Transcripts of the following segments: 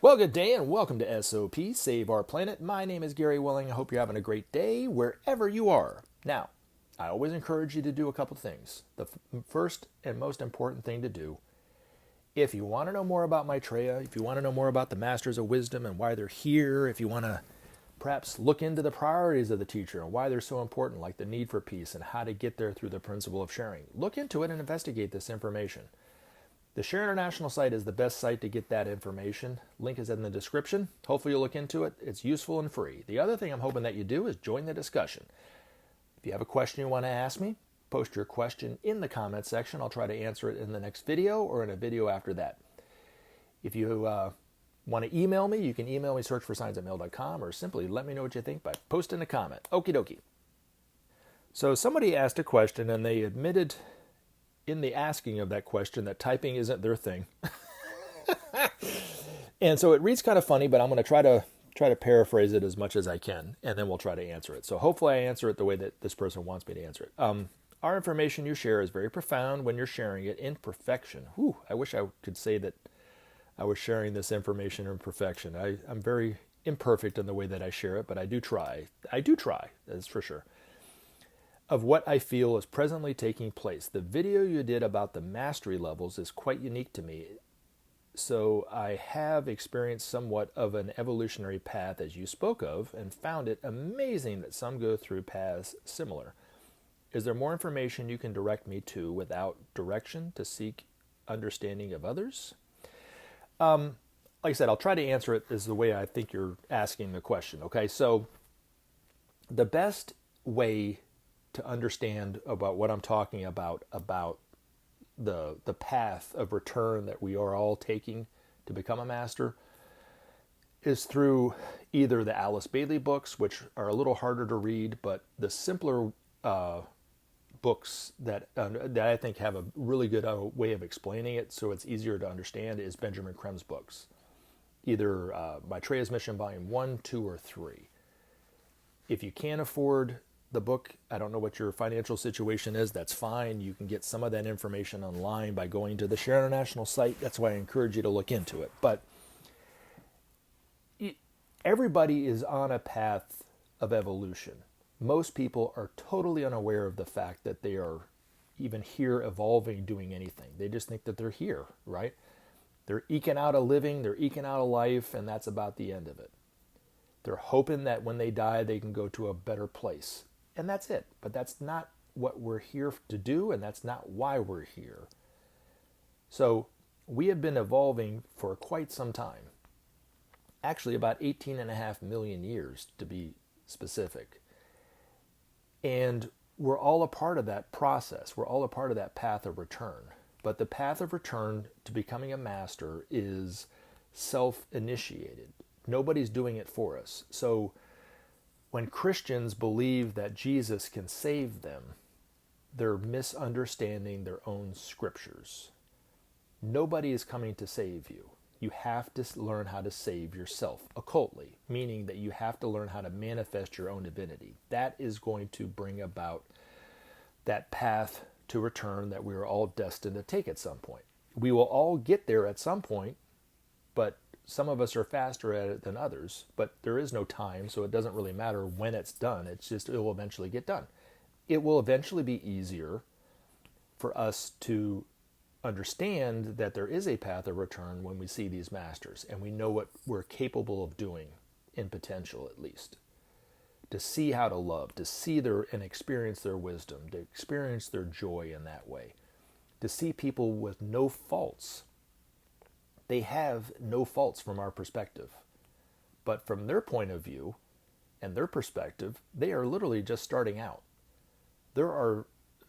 Well, good day and welcome to SOP, Save Our Planet. My name is Gary Willing. I hope you're having a great day wherever you are. Now, I always encourage you to do a couple things. The first and most important thing to do, if you want to know more about Maitreya, if you want to know more about the Masters of Wisdom and why they're here, if you want to perhaps look into the priorities of the teacher and why they're so important, like the need for peace and how to get there through the principle of sharing, look into it and investigate this information. The Share International site is the best site to get that information. Link is in the description. Hopefully you'll look into it. It's useful and free. The other thing I'm hoping that you do is join the discussion. If you have a question you want to ask me, post your question in the comment section. I'll try to answer it in the next video or in a video after that. If you want to email me, you can email me searchforsigns@mail.com or simply let me know what you think by posting a comment. Okie dokie. So somebody asked a question and they admitted in the asking of that question that typing isn't their thing. And so it reads kind of funny, but I'm going to try to paraphrase it as much as I can, and then we'll try to answer it. So hopefully I answer it the way that this person wants me to answer it. Our information you share is very profound when you're sharing it in perfection. Whew, I wish I could say that I was sharing this information in perfection. I'm very imperfect in the way that I share it, but I do try. That's for sure. Of what I feel is presently taking place. The video you did about the mastery levels is quite unique to me. So I have experienced somewhat of an evolutionary path as you spoke of and found it amazing that some go through paths similar. Is there more information you can direct me to without direction to seek understanding of others? Like I said, I'll try to answer it as the way I think you're asking the question. Okay, so the best way to understand about what I'm talking about the path of return that we are all taking to become a master is through either the Alice Bailey books, which are a little harder to read, but the simpler books that I think have a really good way of explaining it so it's easier to understand is Benjamin Crem's books. Either Maitreya's Mission Volume 1, 2, or 3. If you can't afford the book, I don't know what your financial situation is, that's fine. You can get some of that information online by going to the Share International site. That's why I encourage you to look into it. But everybody is on a path of evolution. Most people are totally unaware of the fact that they are even here evolving, doing anything. They just think that they're here, right? They're eking out a living, they're eking out a life, and that's about the end of it. They're hoping that when they die, they can go to a better place. And that's it. But that's not what we're here to do, and that's not why we're here. So we have been evolving for quite some time. Actually, about 18.5 million years, to be specific. And we're all a part of that process. We're all a part of that path of return. But the path of return to becoming a master is self-initiated. Nobody's doing it for us. So when Christians believe that Jesus can save them, they're misunderstanding their own scriptures. Nobody is coming to save you. You have to learn how to save yourself, occultly, meaning that you have to learn how to manifest your own divinity. That is going to bring about that path to return that we are all destined to take at some point. We will all get there at some point, but some of us are faster at it than others, but there is no time, so it doesn't really matter when it's done. It's just, it will eventually get done. It will eventually be easier for us to understand that there is a path of return when we see these masters, and we know what we're capable of doing, in potential at least. To see how to love, to see their and experience their wisdom, to experience their joy in that way. To see people with no faults. They have no faults from our perspective. But from their point of view and their perspective, they are literally just starting out. There are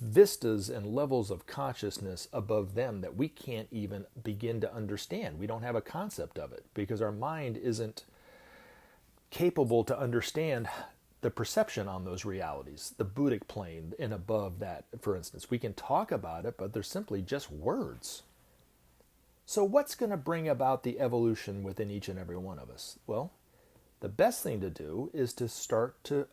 vistas and levels of consciousness above them that we can't even begin to understand. We don't have a concept of it because our mind isn't capable to understand the perception on those realities, the Buddhic plane and above that, for instance. We can talk about it, but they're simply just words. So what's going to bring about the evolution within each and every one of us? Well, the best thing to do is to start to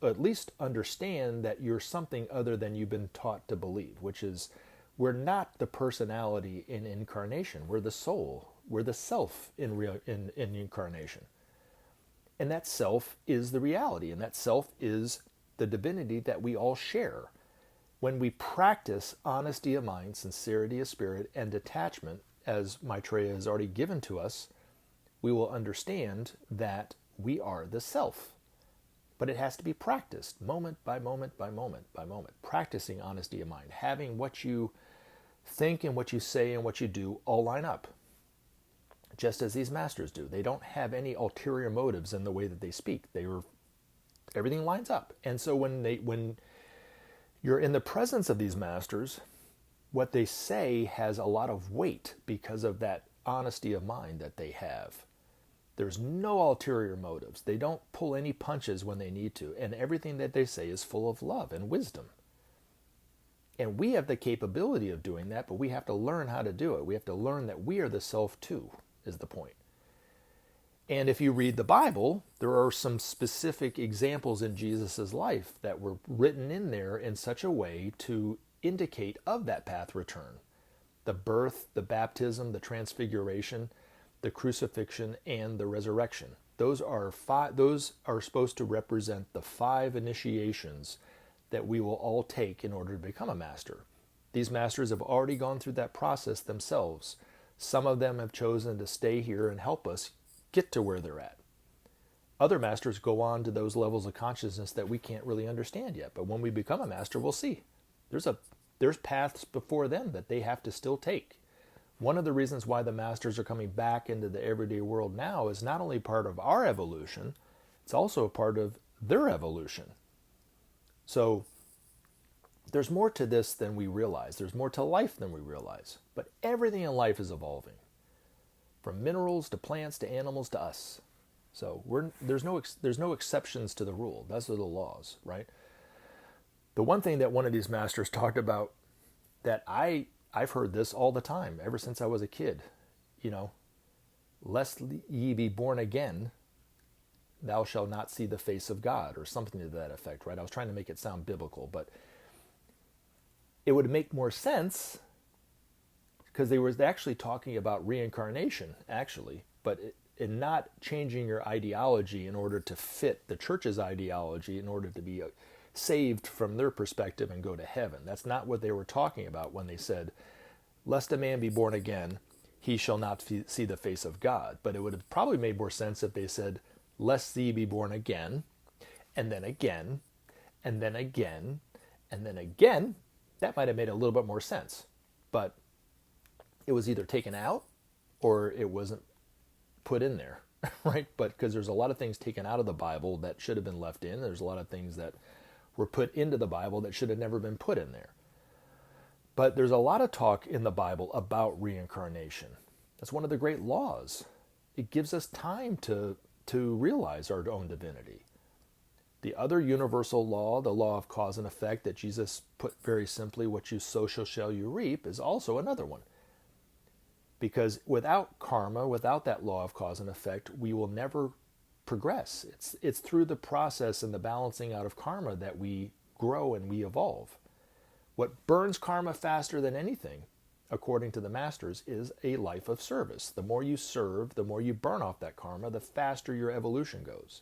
at least understand that you're something other than you've been taught to believe, which is We're not the personality in incarnation. We're the soul. We're the self in incarnation. And that self is the reality, and that self is the divinity that we all share. When we practice honesty of mind, sincerity of spirit, and detachment, as Maitreya has already given to us, we will understand that we are the self. But it has to be practiced moment by moment by moment by moment. Practicing honesty of mind, having what you think and what you say and what you do all line up. Just as these masters do. They don't have any ulterior motives in the way that they speak. Everything lines up. And so when you're in the presence of these masters, what they say has a lot of weight because of that honesty of mind that they have. There's no ulterior motives. They don't pull any punches when they need to. And everything that they say is full of love and wisdom. And we have the capability of doing that, but we have to learn how to do it. We have to learn that we are the self too, is the point. And if you read the Bible, there are some specific examples in Jesus' life that were written in there in such a way to indicate of that path return. The birth, the baptism, the transfiguration, the crucifixion, and the resurrection. Those are supposed to represent the 5 initiations that we will all take in order to become a master. These masters have already gone through that process themselves. Some of them have chosen to stay here and help us get to where they're at. Other masters go on to those levels of consciousness that we can't really understand yet. But when we become a master, we'll see. There's paths before them that they have to still take. One of the reasons why the masters are coming back into the everyday world now is not only part of our evolution, it's also a part of their evolution. So there's more to this than we realize. There's more to life than we realize. But everything in life is evolving. From minerals to plants to animals to us. So there's no exceptions to the rule. Those are the laws, right? The one thing that one of these masters talked about that I've heard this all the time, ever since I was a kid, lest ye be born again, thou shalt not see the face of God, or something to that effect, right? I was trying to make it sound biblical, but it would make more sense because they were actually talking about reincarnation, actually, but in not changing your ideology in order to fit the church's ideology in order to be saved from their perspective and go to heaven. That's not what they were talking about when they said, lest a man be born again, he shall not see the face of God. But it would have probably made more sense if they said, lest thee be born again, and then again, and then again, and then again. That might have made a little bit more sense. But it was either taken out or it wasn't put in there, right? But because there's a lot of things taken out of the Bible that should have been left in. There's a lot of things that were put into the Bible that should have never been put in there. But there's a lot of talk in the Bible about reincarnation. That's one of the great laws. It gives us time to realize our own divinity. The other universal law, the law of cause and effect that Jesus put very simply, what you sow shall you reap, is also another one. Because without karma, without that law of cause and effect, we will never progress. It's through the process and the balancing out of karma that we grow and we evolve. What burns karma faster than anything, according to the masters, is a life of service. The more you serve, the more you burn off that karma, the faster your evolution goes.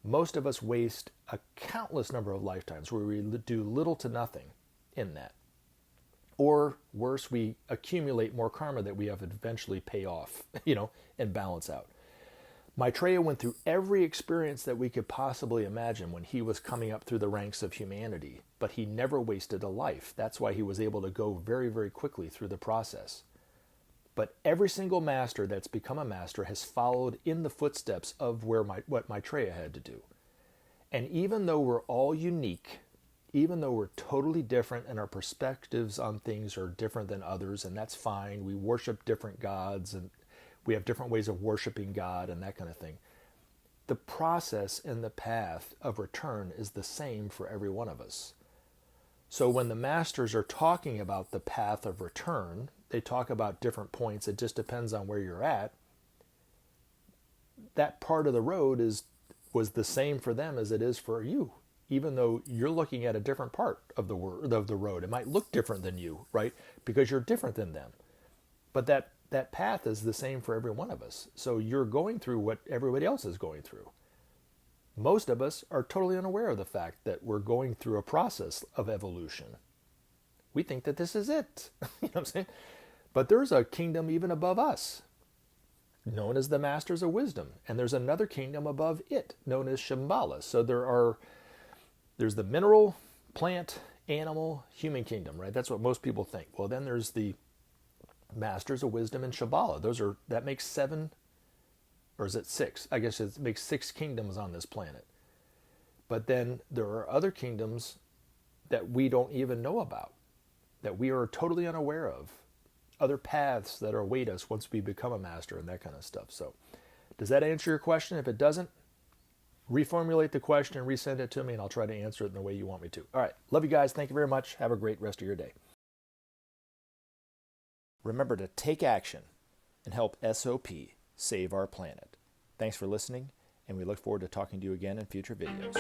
Most of us waste a countless number of lifetimes where we do little to nothing in that. Or worse, we accumulate more karma that we have to eventually pay off, and balance out. Maitreya went through every experience that we could possibly imagine when he was coming up through the ranks of humanity, but he never wasted a life. That's why he was able to go very, very quickly through the process. But every single master that's become a master has followed in the footsteps of what Maitreya had to do. And even though we're all unique, even though we're totally different and our perspectives on things are different than others, and that's fine, we worship different gods and we have different ways of worshiping God and that kind of thing. The process and the path of return is the same for every one of us. So when the masters are talking about the path of return, they talk about different points. It just depends on where you're at. That part of the road was the same for them as it is for you. even though you're looking at a different part of the road. It might look different than you, right? Because you're different than them. But that path is the same for every one of us. So you're going through what everybody else is going through. Most of us are totally unaware of the fact that we're going through a process of evolution. We think that this is it. You know what I'm saying? But there's a kingdom even above us, known as the Masters of Wisdom. And there's another kingdom above it, known as Shambhala. So there's the mineral, plant, animal, human kingdom, right? That's what most people think. Well, then there's the Masters of Wisdom and Shambhala. That makes 7, or is it 6? I guess it makes 6 kingdoms on this planet. But then there are other kingdoms that we don't even know about, that we are totally unaware of. Other paths that await us once we become a master and that kind of stuff. So, does that answer your question? If it doesn't, reformulate the question and resend it to me, and I'll try to answer it in the way you want me to. All right. Love you guys. Thank you very much. Have a great rest of your day. Remember to take action and help SOP save our planet. Thanks for listening, and we look forward to talking to you again in future videos.